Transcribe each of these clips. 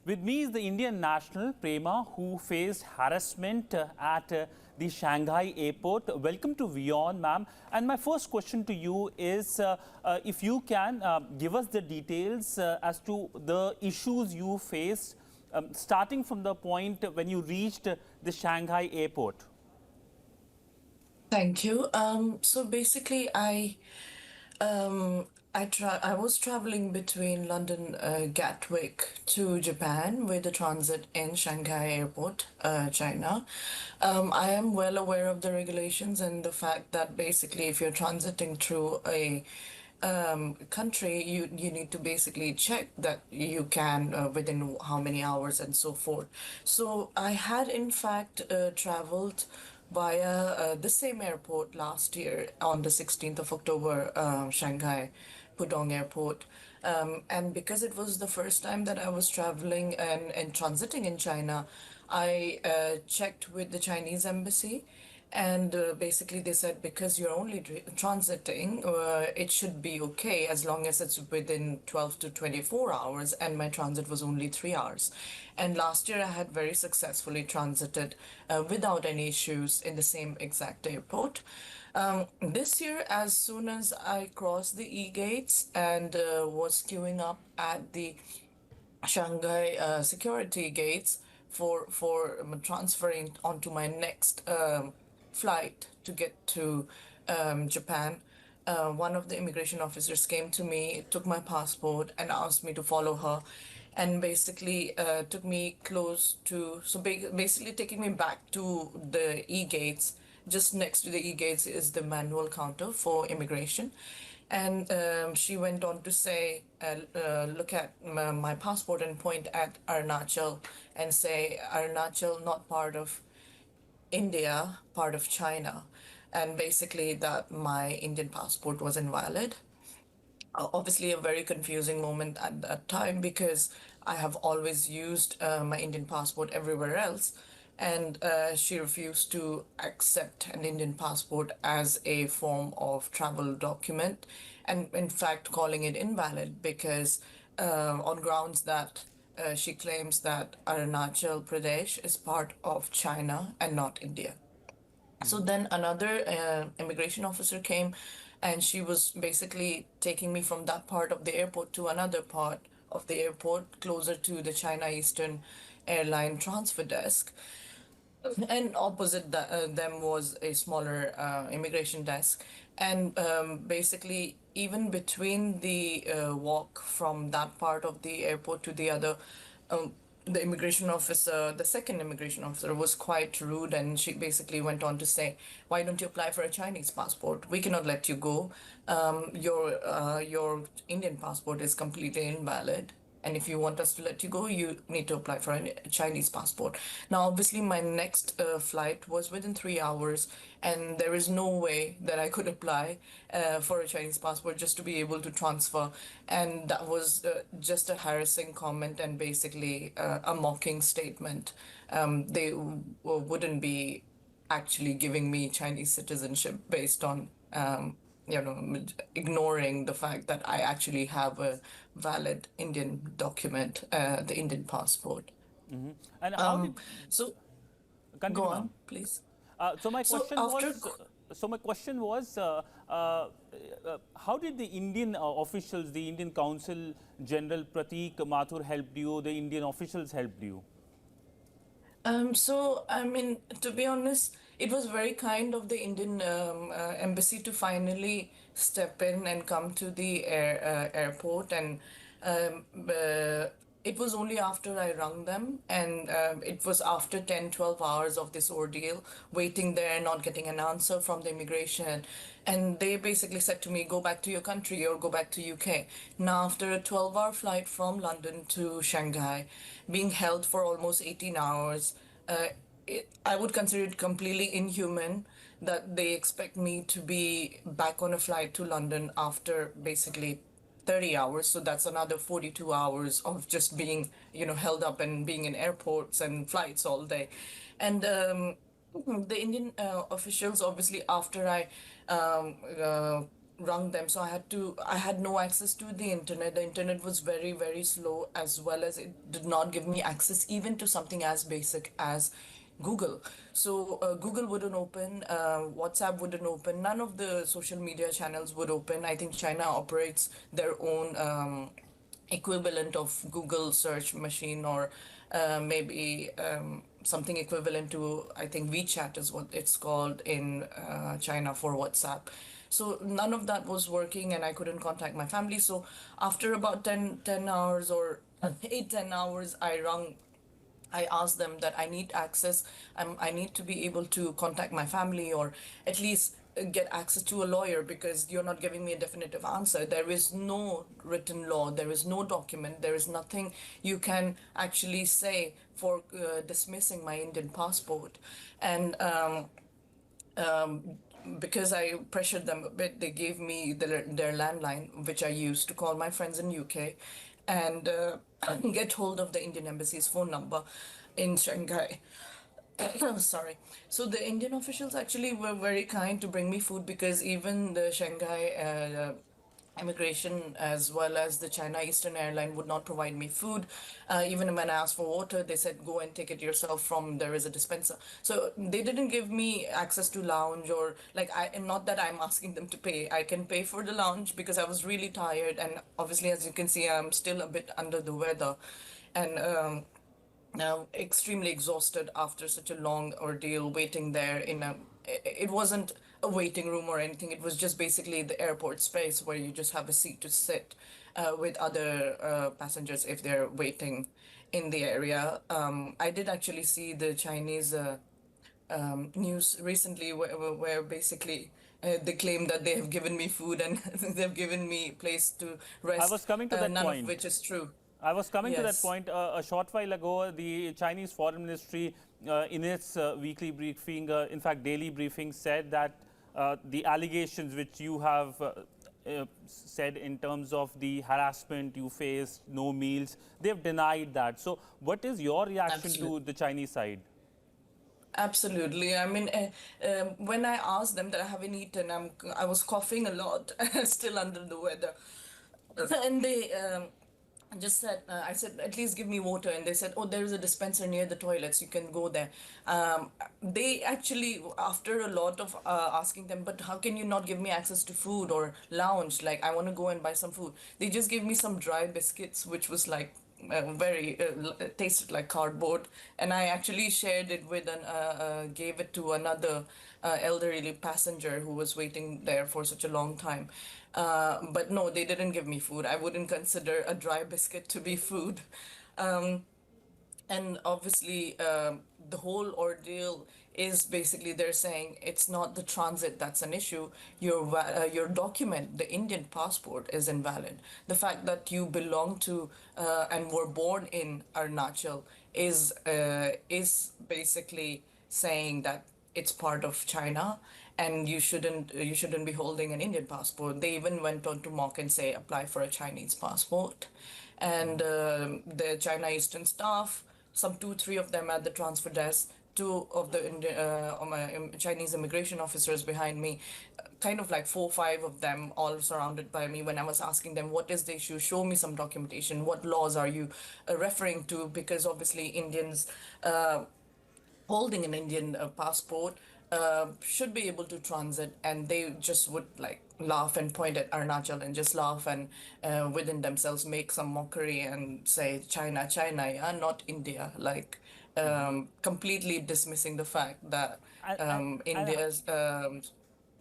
With me is the Indian national, Prema, who faced harassment at the Shanghai airport. Welcome to WION, ma'am. And my first question to you is if you can give us the details as to the issues you faced, starting from the point when you reached the Shanghai airport. Thank you. So basically, um, I was traveling between London, Gatwick to Japan with a transit in Shanghai Airport, China. I am well aware of the regulations and the fact that basically, if you're transiting through a country, you need to basically check that you can within how many hours and so forth. So I had in fact traveled via the same airport last year on the 16th of October, Shanghai Pudong Airport. And because it was the first time that I was traveling and transiting in China, I checked with the Chinese embassy, and basically they said because you're only transiting, it should be okay as long as it's within 12 to 24 hours, and my transit was only 3 hours. And last year I had very successfully transited without any issues in the same exact airport. This year, as soon as I crossed the e-gates and was queuing up at the Shanghai security gates for transferring onto my next flight to get to Japan. One of the immigration officers came to me, took my passport, and asked me to follow her, and basically took me close to, so basically taking me back to the e-gates. Just next to the e-gates is the manual counter for immigration. And she went on to say, look at my passport and point at Arunachal and say, Arunachal, not part of India, part of China. And basically, that my Indian passport was invalid. Obviously, a very confusing moment at that time because I have always used my Indian passport everywhere else. And she refused to accept an Indian passport as a form of travel document, and in fact, calling it invalid because on grounds that she claims that Arunachal Pradesh is part of China and not India. So then another immigration officer came, and she was basically taking me from that part of the airport to another part of the airport, closer to the China Eastern Airline transfer desk. And opposite them was a smaller immigration desk. And basically, even between the walk from that part of the airport to the other, um, the immigration officer, the second immigration officer, was quite rude. And she basically went on to say, why don't you apply for a Chinese passport? We cannot let you go. Your Indian passport is completely invalid. And if you want us to let you go, you need to apply for a Chinese passport. Now, obviously, my next flight was within 3 hours, and there is no way that I could apply for a Chinese passport just to be able to transfer. And that was just a harassing comment and basically a mocking statement. They wouldn't be actually giving me Chinese citizenship based on ignoring the fact that I actually have a valid Indian document, the Indian passport. And how did Um, so go continue, ma'am? on, please. So my So question after was, how did the Indian officials, the Indian Consul General Pratik Mathur helped you? The Indian officials helped you? So, I mean, to be honest, it was very kind of the Indian embassy to finally step in and come to the airport. And um, uh, it was only after I rang them, and it was after 10, 12 hours of this ordeal, waiting there, not getting an answer from the immigration. And they basically said to me, go back to your country or go back to UK. Now, after a 12-hour flight from London to Shanghai, being held for almost 18 hours, uh, I would consider it completely inhuman that they expect me to be back on a flight to London after basically 30 hours. So that's another 42 hours of just being, held up and being in airports and flights all day. And the Indian officials, obviously, after I rung them. So I had no access to the internet. The internet was very, very slow, as well as it did not give me access even to something as basic as Google. So Google wouldn't open, WhatsApp wouldn't open, none of the social media channels would open. I think China operates their own equivalent of Google search machine, or maybe something equivalent to, I think WeChat is what it's called in China for WhatsApp. So none of that was working, and I couldn't contact my family. So after about 10 hours, or 8 10 hours, I asked them that I need access. I need to be able to contact my family, or at least get access to a lawyer, because you're not giving me a definitive answer. There is no written law, there is no document, there is nothing you can actually say for dismissing my Indian passport. And because I pressured them a bit, they gave me their landline, which I used to call my friends in UK, and get hold of the Indian embassy's phone number in Shanghai. Sorry. So the Indian officials actually were very kind to bring me food, because even the Shanghai immigration, as well as the China Eastern Airline, would not provide me food. Even when I asked for water, they said go and take it yourself from, there is a dispenser. So they didn't give me access to lounge, or like, I, and not that I'm asking them to pay. I can pay for the lounge because I was really tired, and obviously, as you can see, I'm still a bit under the weather, and now extremely exhausted after such a long ordeal waiting there in a, it wasn't a waiting room or anything. It was just basically the airport space where you just have a seat to sit with other passengers if they're waiting in the area. I did actually see the Chinese news recently, where basically they claim that they have given me food, and they've given me place to I rest, was coming to that none of point. which is true. I was coming to that Yes. point a short while ago. The Chinese Foreign Ministry, in its weekly briefing, in fact, daily briefing, said that the allegations which you have said in terms of the harassment you faced, no meals, they've denied that. So, what is your reaction to Absolutely. the Chinese side? Absolutely. I mean, when I asked them that I haven't eaten, I was coughing a lot, still under the weather, and they just said, I said, at least give me water, and they said, oh, there is a dispenser near the toilets, you can go there. They actually, after a lot of asking them, but how can you not give me access to food or lounge? Like, I want to go and buy some food. They just gave me some dry biscuits, which was like very tasted like cardboard, and I actually shared it with gave it to another elderly passenger who was waiting there for such a long time. But no, they didn't give me food. I wouldn't consider a dry biscuit to be food. um, and obviously, the whole ordeal is basically, they're saying it's not the transit that's an issue. Your document, the Indian passport, is invalid. The fact that you belong to and were born in Arunachal is basically saying that it's part of China, and you shouldn't be holding an Indian passport. They even went on to mock and say apply for a Chinese passport, and the China Eastern staff, some two, three of them at the transfer desk, two of the Chinese immigration officers behind me, kind of like four, five of them, all surrounded by me. When I was asking them, what is the issue? Show me some documentation. What laws are you referring to? Because obviously Indians holding an Indian passport should be able to transit, and they just would like laugh and point at Arunachal and just laugh, and within themselves make some mockery and say China, China, yeah, not India, like completely dismissing the fact that And, and, and India's and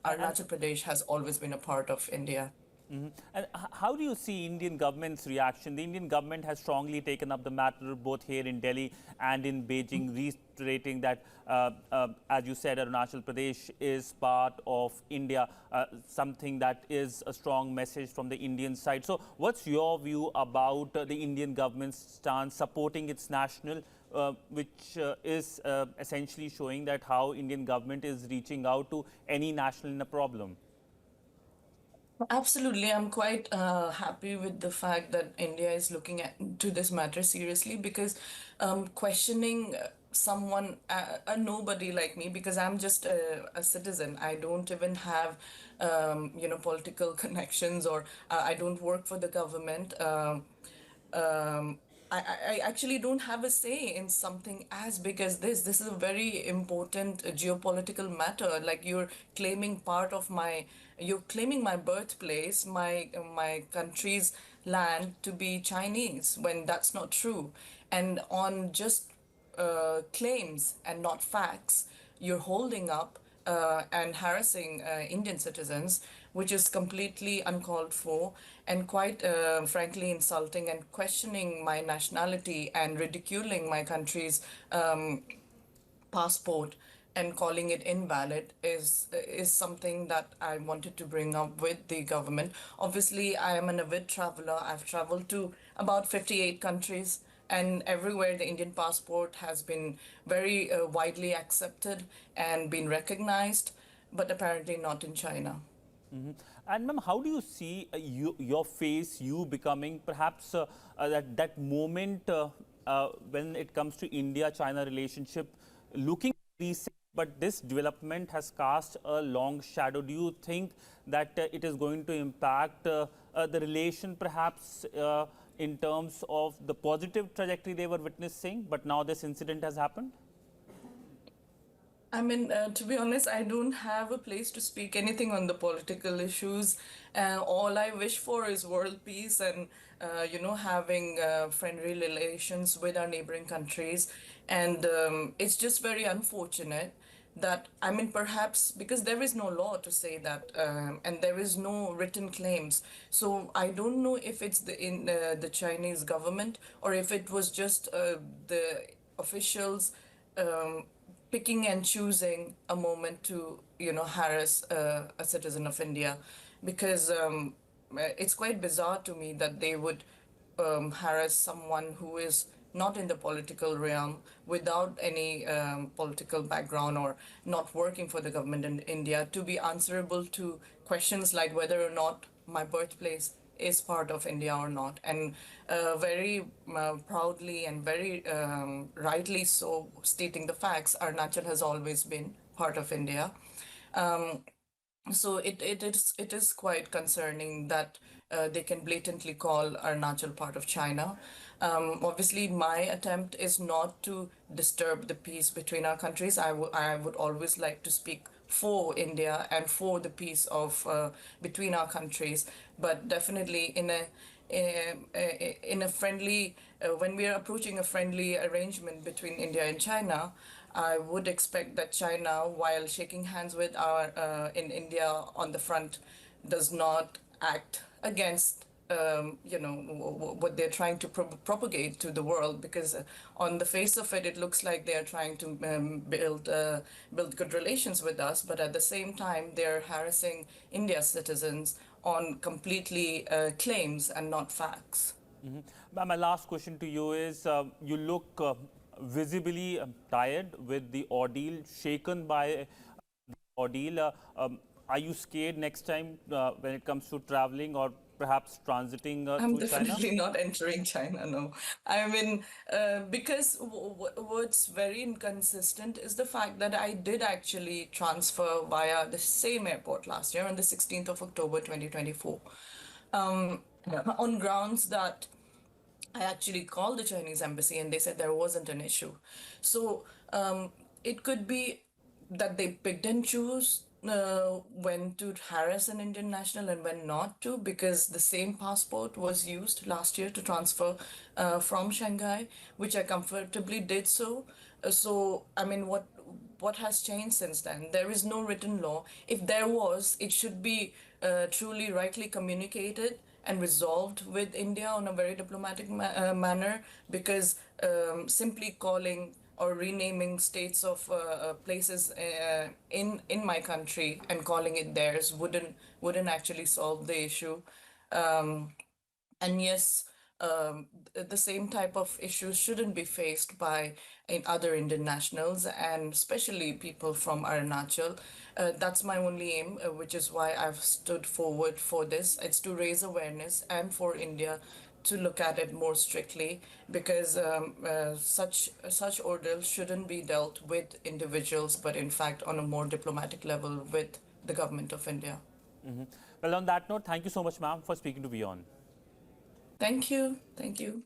Arunachal Pradesh has always been a part of India. And how do you see Indian government's reaction? The Indian government has strongly taken up the matter both here in Delhi and in Beijing, reiterating that, as you said, Arunachal Pradesh is part of India, something that is a strong message from the Indian side. So what's your view about the Indian government's stance supporting its national, which is essentially showing that how Indian government is reaching out to any national in a problem? Absolutely, I'm quite happy with the fact that India is looking at to this matter seriously because questioning someone, a nobody like me, because I'm just a citizen. I don't even have, political connections, or I don't work for the government. Um, I actually don't have a say in something as big as this. This is a very important geopolitical matter. Like you're claiming my birthplace, my country's land to be Chinese when that's not true, and on just claims and not facts, you're holding up and harassing Indian citizens, which is completely uncalled for and quite frankly insulting, and questioning my nationality and ridiculing my country's passport and calling it invalid is something that I wanted to bring up with the government. Obviously, I am an avid traveler. I've traveled to about 58 countries, and everywhere the Indian passport has been very widely accepted and been recognized, but apparently not in China. Mhm. And ma'am, how do you see your face, you becoming perhaps that moment when it comes to India-China relationship, looking recent, but this development has cast a long shadow. Do you think that it is going to impact the relation perhaps in terms of the positive trajectory they were witnessing, but now this incident has happened? I mean, to be honest, I don't have a place to speak anything on the political issues. All I wish for is world peace and, having friendly relations with our neighboring countries. And it's just very unfortunate that, I mean, perhaps because there is no law to say that, and there is no written claims. So I don't know if it's the Chinese government, or if it was just the officials um, picking and choosing a moment to harass a citizen of India, because it's quite bizarre to me that they would harass someone who is not in the political realm, without any political background, or not working for the government in India, to be answerable to questions like whether or not my birthplace is part of India or not. And very proudly and very rightly so, stating the facts, Arunachal has always been part of India. Um, so it is quite concerning that they can blatantly call Arunachal part of China. Obviously, my attempt is not to disturb the peace between our countries. I would always like to speak for India and for the peace of between our countries, but definitely in a friendly when we are approaching a friendly arrangement between India and China, I would expect that China, while shaking hands with our in India on the front, does not act against what they're trying to propagate to the world, because on the face of it, it looks like they are trying to build good relations with us, but at the same time they're harassing India's citizens on completely claims and not facts. Mhm. My last question to you is you look visibly tired with the ordeal, shaken by the ordeal. Are you scared next time when it comes to traveling or perhaps transiting I'm through China? definitely not entering China, no. I mean, because what's very inconsistent is the fact that I did actually transfer via the same airport last year on the 16th of October 2024, on grounds that I actually called the Chinese embassy and they said there wasn't an issue. So it could be that they picked and choose when to harass an Indian national and when not to, because the same passport was used last year to transfer from Shanghai, which I comfortably did so. I mean, what has changed since then? There is no written law. If there was, it should be truly rightly communicated and resolved with India on a very diplomatic manner, because simply calling or renaming states of places in my country and calling it theirs wouldn't actually solve the issue. Um, and yes, the same type of issues shouldn't be faced by in other Indian nationals, and especially people from Arunachal. That's my only aim, which is why I've stood forward for this. It's to raise awareness and for India to look at it more strictly, because such ordeals shouldn't be dealt with individuals, but in fact on a more diplomatic level with the government of India. Well, on that note, thank you so much, ma'am, for speaking to WION. Thank you. Thank you.